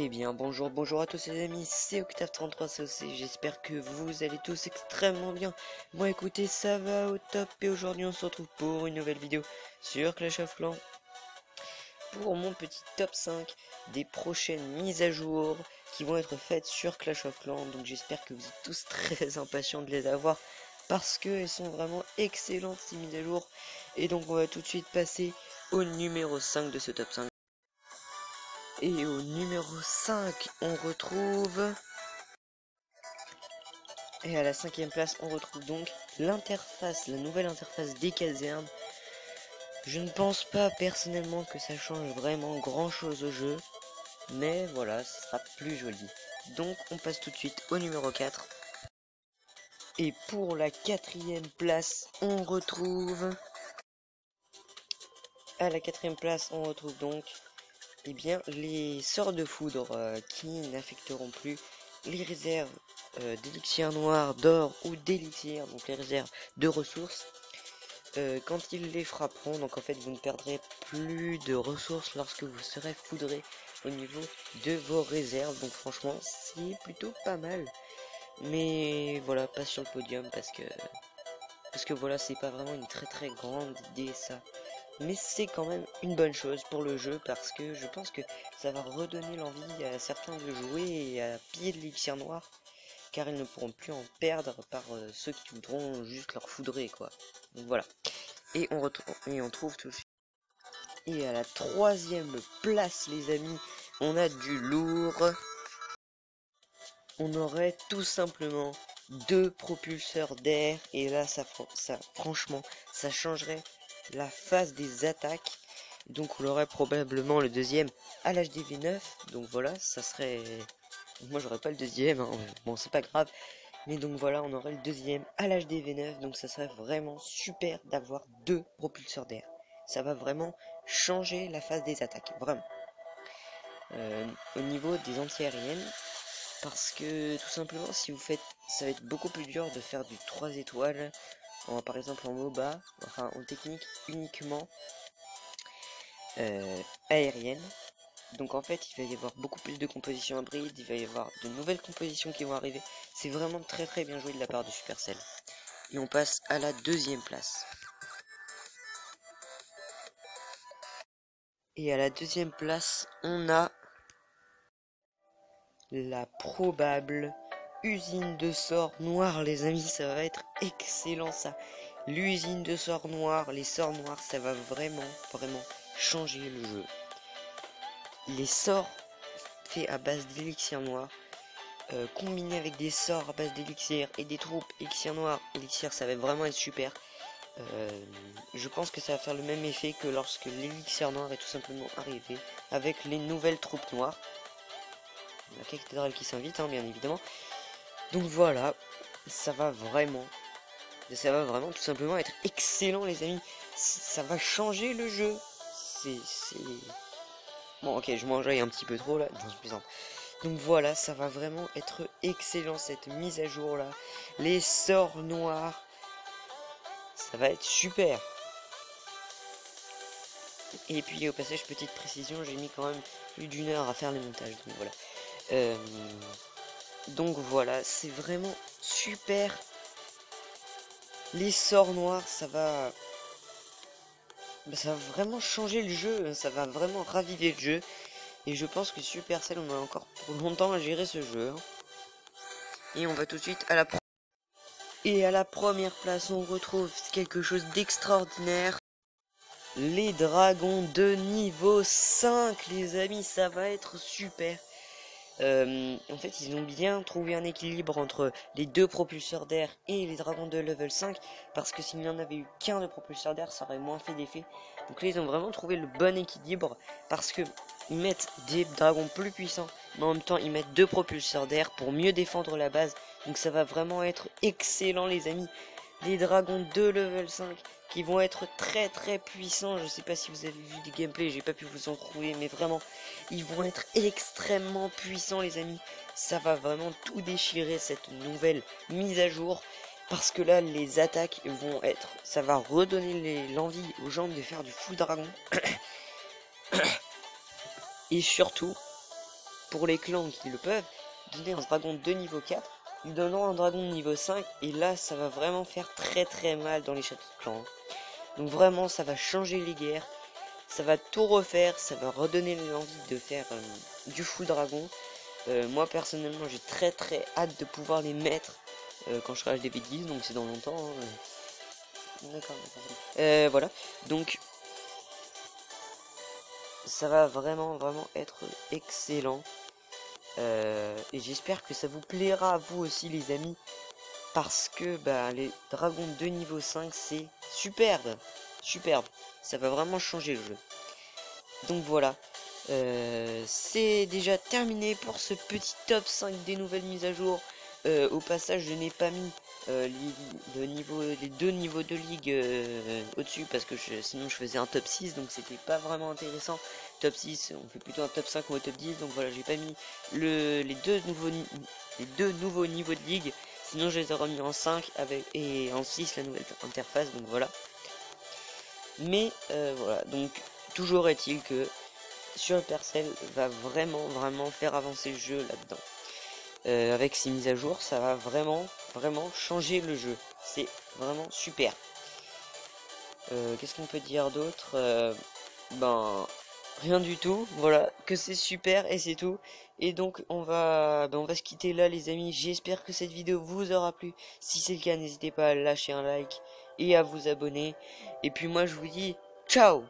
Eh bien bonjour à tous les amis, c'est Octave33COC, j'espère que vous allez tous extrêmement bien. Moi écoutez, ça va au top et aujourd'hui on se retrouve pour une nouvelle vidéo sur Clash of Clans. Pour mon petit top 5 des prochaines mises à jour qui vont être faites sur Clash of Clans. Donc j'espère que vous êtes tous très impatients de les avoir parce qu'elles sont vraiment excellentes ces mises à jour. Et donc on va tout de suite passer au numéro 5 de ce top 5. Et au numéro 5, on retrouve... Et à la 5ème place, on retrouve donc l'interface, la nouvelle interface des casernes. Je ne pense pas personnellement que ça change vraiment grand chose au jeu, mais voilà, ce sera plus joli. Donc on passe tout de suite au numéro 4. Et pour la 4ème place, on retrouve... À la 4ème place, on retrouve donc eh bien, les sorts de foudre qui n'affecteront plus les réserves d'élixir noir, d'or ou d'élixir, donc les réserves de ressources, quand ils les frapperont. Donc en fait, vous ne perdrez plus de ressources lorsque vous serez foudré au niveau de vos réserves. Donc franchement, c'est plutôt pas mal. Mais voilà, pas sur le podium parce que voilà, c'est pas vraiment une très grande idée ça. Mais c'est quand même une bonne chose pour le jeu parce que je pense que ça va redonner l'envie à certains de jouer et à piller de l'élixir noir, car ils ne pourront plus en perdre par ceux qui voudront juste leur foudrer quoi. Donc voilà. Et on trouve tout de suite. Et à la 3ème place les amis, on a du lourd. On aurait tout simplement 2 propulseurs d'air et là franchement ça changerait la phase des attaques. Donc on aurait probablement le deuxième à l'HDV9. Donc voilà, ça serait... Moi j'aurais pas le deuxième, hein. Bon c'est pas grave. Mais donc voilà, on aurait le deuxième à l'HDV9. Donc ça serait vraiment super d'avoir 2 propulseurs d'air. Ça va vraiment changer la phase des attaques, vraiment. Au niveau des anti-aériennes, parce que tout simplement si vous faites... Ça va être beaucoup plus dur de faire du 3 étoiles. Par exemple en MOBA, enfin en technique uniquement aérienne. Donc en fait il va y avoir beaucoup plus de compositions hybrides, il va y avoir de nouvelles compositions qui vont arriver. C'est vraiment très bien joué de la part de Supercell. Et on passe à la 2ème place. Et à la 2ème place, on a la probable usine de sorts noirs, les amis. Ça va être excellent ça. L'usine de sorts noirs, les sorts noirs, ça va vraiment changer le jeu. Les sorts faits à base d'élixir noir, combinés avec des sorts à base d'élixir et des troupes élixir noir, élixir, ça va vraiment être super. Je pense que ça va faire le même effet que lorsque l'élixir noir est tout simplement arrivé avec les nouvelles troupes noires. La cathédrale qui s'invite, hein, bien évidemment. Donc voilà, ça va vraiment tout simplement être excellent les amis. Ça va changer le jeu. C'est... Bon ok, je m'enjaille un petit peu trop là, non, je plaisante. Donc voilà, ça va vraiment être excellent cette mise à jour là. Les sorts noirs, ça va être super. Et puis au passage, petite précision, j'ai mis quand même plus d'1 heure à faire les montages. Donc voilà, c'est vraiment super. Les sorts noirs, ça va vraiment changer le jeu, ça va vraiment raviver le jeu. Et je pense que Supercell, on a encore pour longtemps à gérer ce jeu. Et on va tout de suite à la première place, on retrouve quelque chose d'extraordinaire. Les dragons de niveau 5, les amis, ça va être super. En fait, ils ont bien trouvé un équilibre entre les 2 propulseurs d'air et les dragons de level 5. Parce que s'il n'y en avait eu qu'un de propulseur d'air, ça aurait moins fait d'effet. Donc là, ils ont vraiment trouvé le bon équilibre. Parce que ils mettent des dragons plus puissants, mais en même temps, ils mettent 2 propulseurs d'air pour mieux défendre la base. Donc ça va vraiment être excellent, les amis. Les dragons de level 5 qui vont être très puissants. Je sais pas si vous avez vu du gameplay, j'ai pas pu vous en trouver, mais vraiment, ils vont être extrêmement puissants les amis. Ça va vraiment tout déchirer cette nouvelle mise à jour. Parce que là, les attaques vont être... Ça va redonner l'envie aux gens de faire du full dragon. Et surtout, pour les clans qui le peuvent, donner un dragon de niveau 4, ils donneront un dragon de niveau 5, et là ça va vraiment faire très très mal dans les châteaux de clans. Donc vraiment ça va changer les guerres, ça va tout refaire, ça va redonner l'envie de faire du full dragon. Moi personnellement j'ai très très hâte de pouvoir les mettre quand je serai HDP10, donc c'est dans longtemps. D'accord. Voilà, donc ça va vraiment vraiment être excellent. Et j'espère que ça vous plaira à vous aussi les amis, parce que bah, les dragons de niveau 5 c'est superbe, superbe, ça va vraiment changer le jeu. Donc voilà, c'est déjà terminé pour ce petit top 5 des nouvelles mises à jour. Au passage je n'ai pas mis les deux niveaux de ligue au-dessus, parce que sinon je faisais un top 6, donc c'était pas vraiment intéressant. Top 6 on fait plutôt un top 5 ou un top 10, donc voilà, j'ai pas mis les deux nouveaux niveaux de ligue, sinon je les ai remis en 5 et en 6 la nouvelle interface, donc voilà. Mais voilà, donc toujours est-il que Supercell va vraiment vraiment faire avancer le jeu là-dedans. Avec ces mises à jour, ça va vraiment vraiment changer le jeu. C'est vraiment super. Qu'est-ce qu'on peut dire d'autre? Ben rien du tout. Voilà, que c'est super et c'est tout. Et donc on va se quitter là les amis. J'espère que cette vidéo vous aura plu. Si c'est le cas, n'hésitez pas à lâcher un like et à vous abonner. Et puis moi je vous dis ciao.